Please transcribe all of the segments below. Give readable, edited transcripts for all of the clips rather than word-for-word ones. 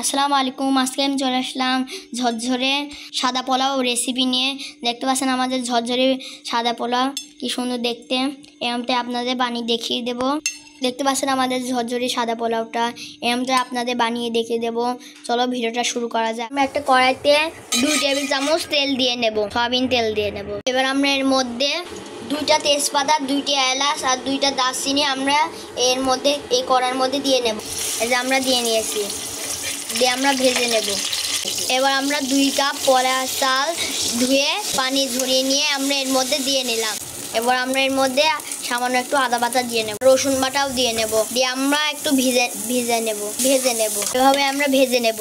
আসসালামু আলাইকুম। আজকে আমি চলে আসলাম ঝরঝরে সাদা পোলাও রেসিপি নিয়ে। দেখতে পাচ্ছেন আমাদের ঝরঝরে সাদা পোলাও কি সুন্দর দেখতে। এমতে আপনাদের বানিয়ে দেখিয়ে দেব। দেখতে পাচ্ছেন আমাদের ঝরঝরে সাদা পোলাওটা এমতে আপনাদের বানিয়ে দেখিয়ে দেব। চলো ভিডিওটা শুরু করা যাক। আমরা একটা কড়াইতে 2 টেবিল চামচ তেল দিয়ে নেব, সয়াবিন তেল দিয়ে নেব। এবার আমরা এর মধ্যে 2টা তেজপাতা, 2টি এলাচ আর 2টা দারচিনি আমরা এর মধ্যে এই কড়াইয়ের মধ্যে দিয়ে নেব। এই যে আমরা দিয়ে নিয়েছি, দিয়ে আমরা ভেজে নেব। এবার আমরা 2 কাপ পোলাও চাল ধুয়ে পানি ঝরিয়ে নিয়ে আমরা এর মধ্যে দিয়ে নিলাম। এবার আমরা এর মধ্যে সামান্য একটু আদা বাটা দিয়ে নেব, রসুন বাটাও দিয়ে নেব, দিয়ে আমরা একটু ভেজে নেব। এভাবে আমরা ভেজে নেব।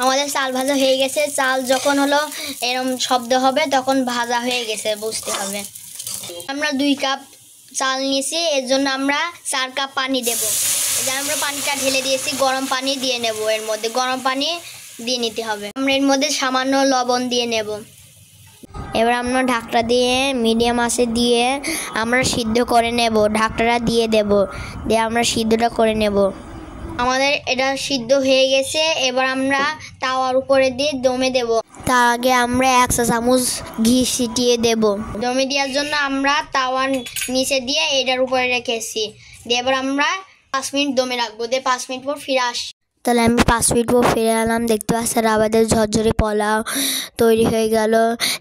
আমাদের চাল ভাজা হয়ে গেছে। চাল যখন হলো এরকম শব্দ হবে তখন ভাজা হয়ে গেছে বুঝতে হবে। আমরা 2 কাপ চাল নিয়েছি, এর জন্য আমরা 4 কাপ পানি দেব। আমরা পানিটা ঢেলে দিয়েছি, গরম পানি দিয়ে নেব। এর মধ্যে গরম পানি দিয়ে নিতে হবে। আমরা এর মধ্যে সামান্য লবণ দিয়ে নেব। এবার আমরা ঢাকনা দিয়ে মিডিয়াম আঁচে দিয়ে আমরা সিদ্ধ করে নেব। ঢাকনাটা দিয়ে দেব, দিয়ে আমরা সিদ্ধটা করে নেব। আমাদের এটা সিদ্ধ হয়ে গেছে। এবার আমরা তাওয়ার উপরে দিয়ে দমে দেব। তার আগে আমরা 1 চা চামচ ঘি ছিটিয়ে দেব। দমে দেওয়ার জন্য আমরা তাওয়ার নিচে দিয়ে এটার উপরে রেখেছি। দিয়ে এবার আমরা 5 মিনিট দমে রাখবো। দিয়ে 5 মিনিট পর ফিরে আসি। তাহলে আমি 5 মিনিট পর ফিরে এলাম। দেখতে পাচ্ছেন আমাদের ঝরঝরে পোলাও তৈরি হয়ে গেল।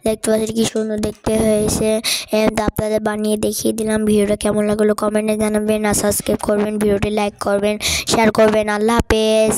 দেখতে পাচ্ছেন কি সুন্দর দেখতে হয়েছে। আপনাদের বানিয়ে দেখিয়ে দিলাম। ভিডিওটা কেমন লাগলো কমেন্টে জানাবেন আর সাবস্ক্রাইব করবেন, ভিডিওটি লাইক করবেন, শেয়ার করবেন। আল্লাহ হাফেজ।